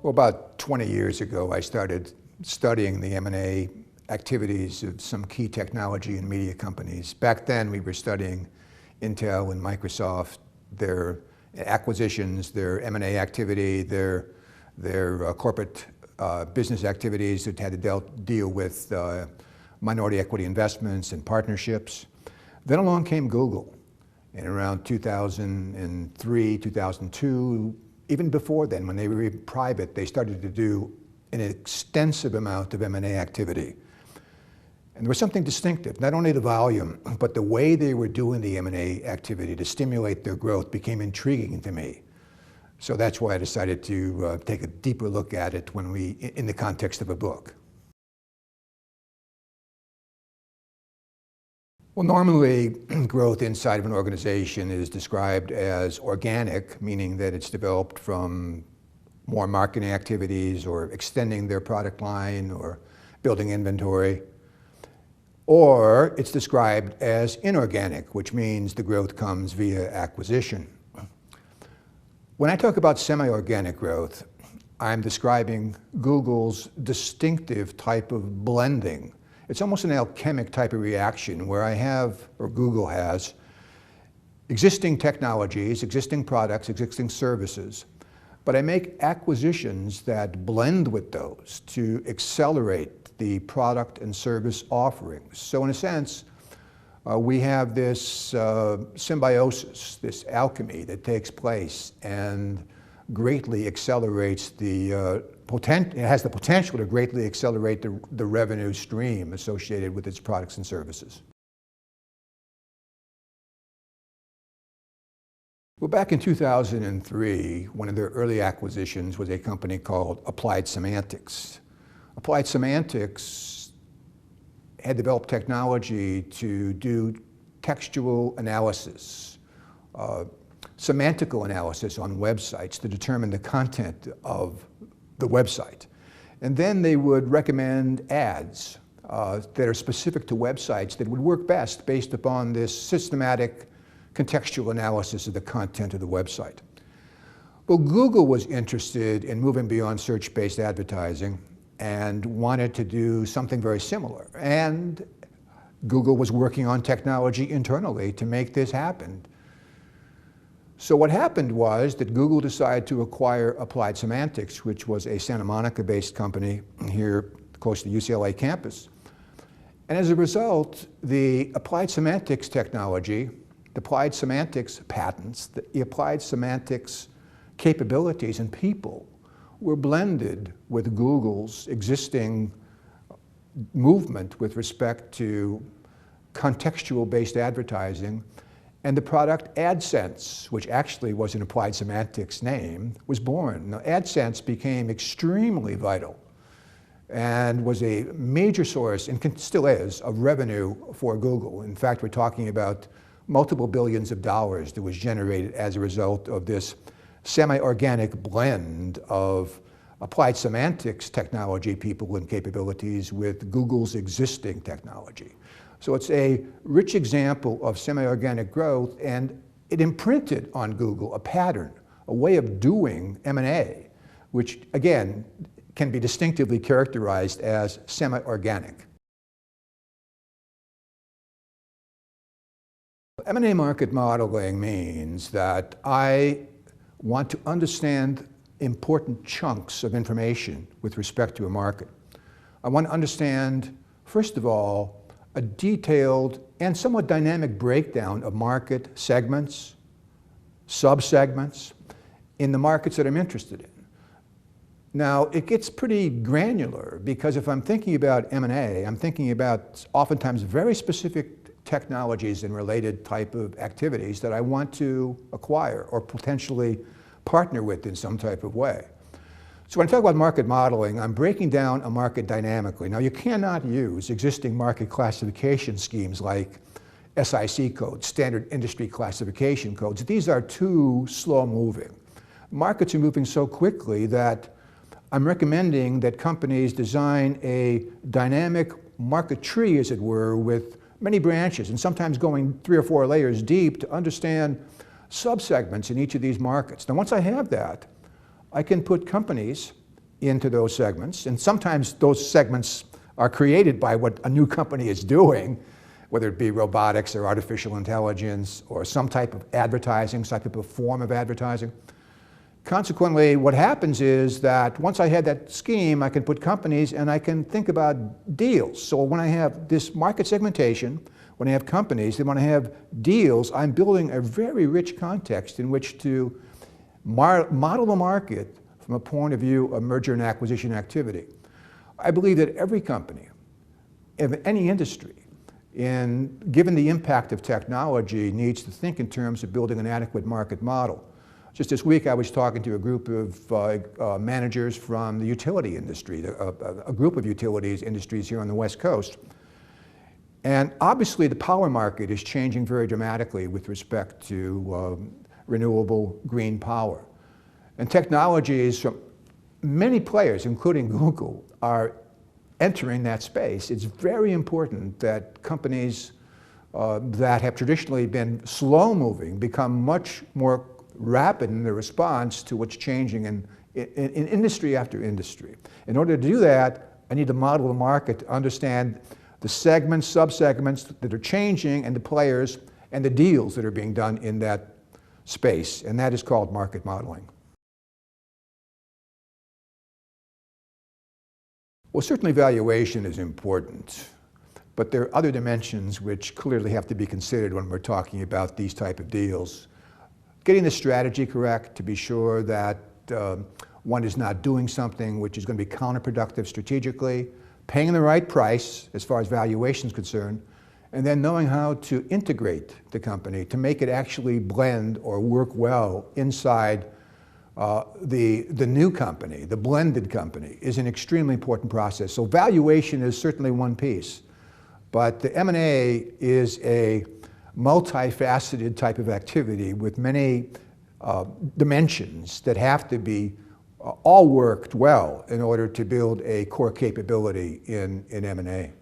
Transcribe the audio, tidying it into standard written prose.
Well, about 20 years ago, I started studying the M&A activities of some key technology and media companies. Back then, we were studying Intel and Microsoft, their acquisitions, their M&A activity, their corporate business activities that had to deal with minority equity investments and partnerships. Then along came Google. In around 2003, 2002, even before then, when they were private, they started to do an extensive amount of M&A activity. And there was something distinctive, not only the volume, but the way they were doing the M&A activity to stimulate their growth became intriguing to me. So that's why I decided to take a deeper look at it in the context of a book. Well, normally growth inside of an organization is described as organic, meaning that it's developed from more marketing activities or extending their product line or building inventory. Or it's described as inorganic, which means the growth comes via acquisition. When I talk about semi-organic growth, I'm describing Google's distinctive type of blending. It's almost an alchemic type of reaction where I have, or Google has, existing technologies, existing products, existing services, but I make acquisitions that blend with those to accelerate the product and service offerings. So in a sense, we have this symbiosis, this alchemy that takes place and greatly accelerates it has the potential to greatly accelerate the revenue stream associated with its products and services. Well, back in 2003, one of their early acquisitions was a company called Applied Semantics. Applied Semantics had developed technology to do textual analysis, semantical analysis on websites to determine the content of the website. And then they would recommend ads that are specific to websites that would work best based upon this systematic contextual analysis of the content of the website. Well, Google was interested in moving beyond search-based advertising and wanted to do something very similar. And Google was working on technology internally to make this happen. So what happened was that Google decided to acquire Applied Semantics, which was a Santa Monica-based company here close to the UCLA campus. And as a result, the Applied Semantics technology, the Applied Semantics patents, the Applied Semantics capabilities and people were blended with Google's existing movement with respect to contextual-based advertising, and the product AdSense, which actually was an Applied Semantics name, was born. Now, AdSense became extremely vital and was a major source, and still is, of revenue for Google. In fact, we're talking about multiple billions of dollars that was generated as a result of this semi-organic blend of Applied Semantics technology, people, and capabilities with Google's existing technology. So it's a rich example of semi-organic growth, and it imprinted on Google a pattern, a way of doing M&A, which again can be distinctively characterized as semi-organic. M&A market modeling means that I want to understand important chunks of information with respect to a market. I want to understand, first of all, a detailed and somewhat dynamic breakdown of market segments, subsegments in the markets that I'm interested in. Now, it gets pretty granular because if I'm thinking about M&A, I'm thinking about oftentimes very specific technologies and related type of activities that I want to acquire or potentially partner with in some type of way. So when I talk about market modeling, I'm breaking down a market dynamically. Now, you cannot use existing market classification schemes like SIC codes, standard industry classification codes. These are too slow-moving. Markets are moving so quickly that I'm recommending that companies design a dynamic market tree, as it were, with many branches, and sometimes going 3 or 4 layers deep to understand subsegments in each of these markets. Now, once I have that, I can put companies into those segments, and sometimes those segments are created by what a new company is doing, whether it be robotics or artificial intelligence or some type of advertising, some type of form of advertising. Consequently, what happens is that once I had that scheme, I can put companies and I can think about deals. So when I have this market segmentation, when I have companies, then when I have deals, I'm building a very rich context in which to model the market from a point of view of merger and acquisition activity. I believe that every company, in any industry, given the impact of technology, needs to think in terms of building an adequate market model. Just this week, I was talking to a group of managers from the utility industry, a group of utilities industries here on the West Coast. And obviously, the power market is changing very dramatically with respect to renewable green power. And technologies from many players, including Google, are entering that space. It's very important that companies that have traditionally been slow-moving become much more rapid in their response to what's changing in industry after industry. In order to do that, I need to model the market to understand the segments, sub-segments that are changing, and the players and the deals that are being done in that space, and that is called market modeling. Well, certainly valuation is important, but there are other dimensions which clearly have to be considered when we're talking about these type of deals. Getting the strategy correct to be sure that one is not doing something which is going to be counterproductive strategically, paying the right price as far as valuation is concerned, and then knowing how to integrate the company to make it actually blend or work well inside the new company, the blended company, is an extremely important process. So valuation is certainly one piece, but the M&A is a multifaceted type of activity with many dimensions that have to be all worked well in order to build a core capability in M&A.